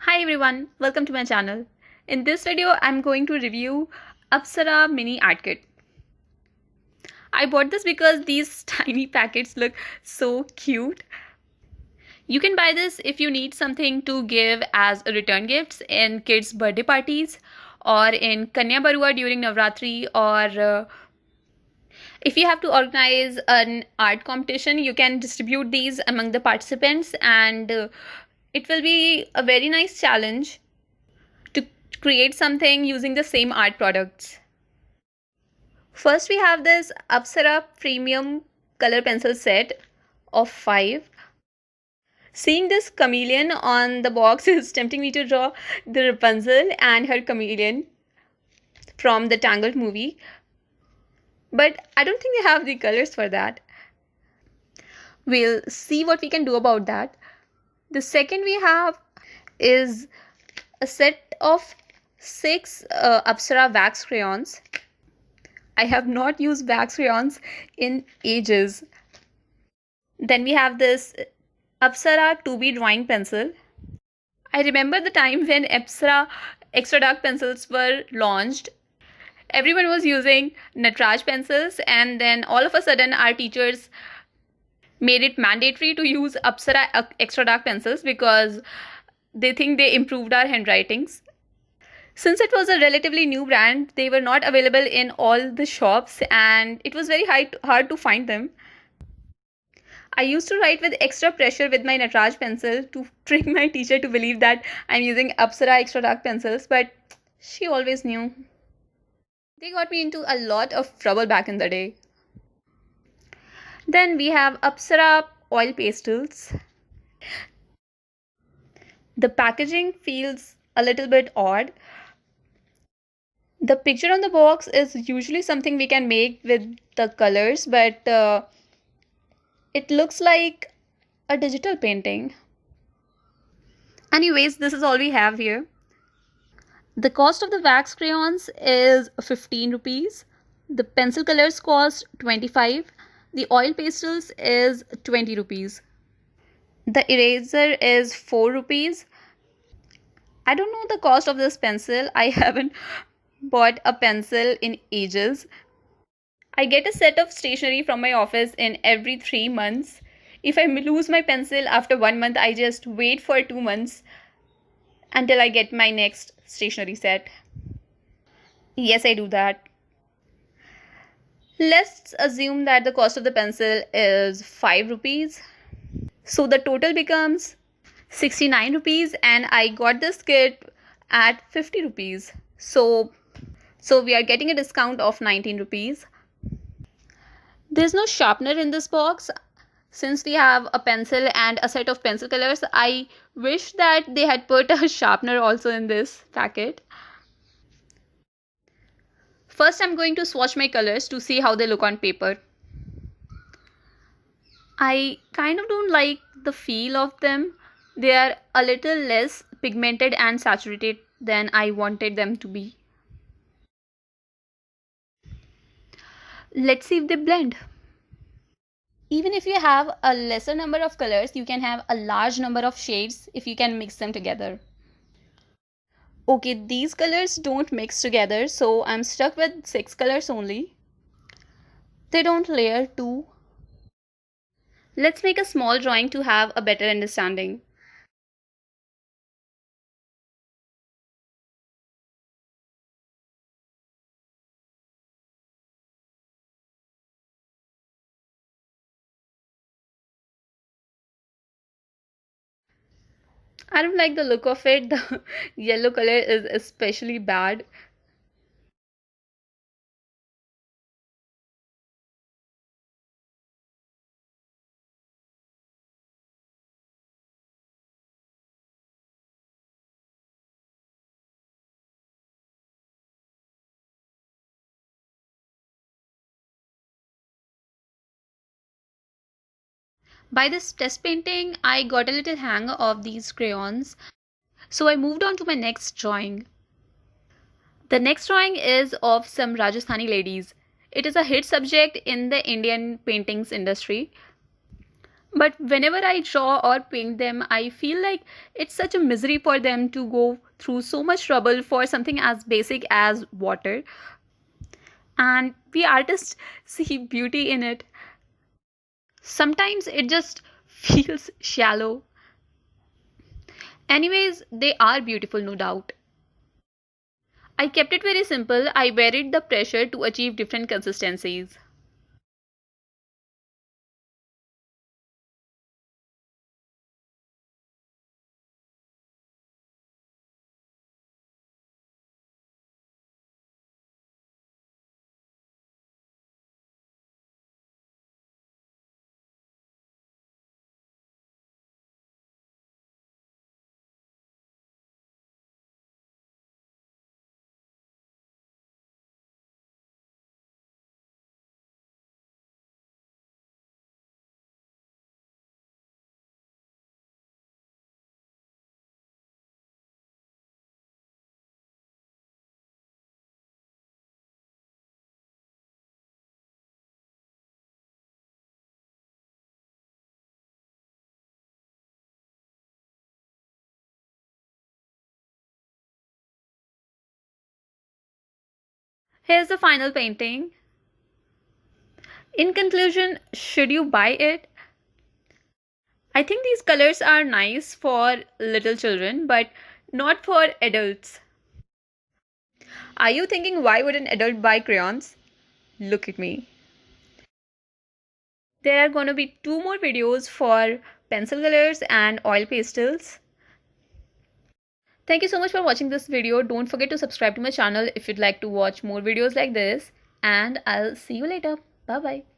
Hi everyone, welcome to my channel. In this video, I'm going to review Apsara mini art kit. I bought this because these tiny packets look so cute. You can buy this if you need something to give as a return gifts in kids' birthday parties or in Kanya Barua during Navratri, or if you have to organize an art competition, you can distribute these among the participants, and it will be a very nice challenge to create something using the same art products. First, we have this Apsara premium color pencil set of 5. Seeing this chameleon on the box is tempting me to draw the Rapunzel and her chameleon from the Tangled movie, but I don't think they have the colors for that. We'll see what we can do about that. The second we have is a set of 6 Apsara wax crayons. I have not used wax crayons in ages. Then we have this Apsara 2B drawing pencil. I remember the time when Apsara extra dark pencils were launched. Everyone was using Natraj pencils, and then all of a sudden our teachers made it mandatory to use Apsara extra dark pencils because they think they improved our handwritings. Since it was a relatively new brand, they were not available in all the shops and it was very hard to find them. I used to write with extra pressure with my Natraj pencil to trick my teacher to believe that I'm using Apsara extra dark pencils, but she always knew. They got me into a lot of trouble back in the day. Then we have Apsara oil pastels. The packaging feels a little bit odd. The picture on the box is usually something we can make with the colors, but it looks like a digital painting. Anyways, this is all we have here. The cost of the wax crayons is 15 rupees. The pencil colors cost 25. The oil pastels is 20 rupees. The eraser is 4 rupees. I don't know the cost of this pencil. I haven't bought a pencil in ages. I get a set of stationery from my office in every 3 months. If I lose my pencil after 1 month, I just wait for 2 months until I get my next stationery set. Yes, I do that. Let's assume that the cost of the pencil is 5 rupees. So the total becomes 69 rupees, and I got this kit at 50 rupees. So we are getting a discount of 19 rupees. There's no sharpener in this box. Since we have a pencil and a set of pencil colors, I wish that they had put a sharpener also in this packet. First, I'm going to swatch my colors to see how they look on paper. I kind of don't like the feel of them. They are a little less pigmented and saturated than I wanted them to be. Let's see if they blend. Even if you have a lesser number of colors, you can have a large number of shades if you can mix them together. Okay, these colors don't mix together, so I'm stuck with 6 colors only. They don't layer too. Let's make a small drawing to have a better understanding. I don't like the look of it. The yellow color is especially bad. By this test painting, I got a little hang of these crayons, so I moved on to my next drawing. The next drawing is of some Rajasthani ladies. It is a hit subject in the Indian paintings industry. But whenever I draw or paint them, I feel like it's such a misery for them to go through so much trouble for something as basic as water. And we artists see beauty in it. Sometimes it just feels shallow. Anyways, they are beautiful, no doubt. I kept it very simple. I varied the pressure to achieve different consistencies. Here's the final painting. In conclusion, should you buy it? I think these colors are nice for little children, but not for adults. Are you thinking why would an adult buy crayons? Look at me. There are going to be two more videos for pencil colors and oil pastels. Thank you so much for watching this video. Don't forget to subscribe to my channel if you'd like to watch more videos like this. And I'll see you later. Bye bye.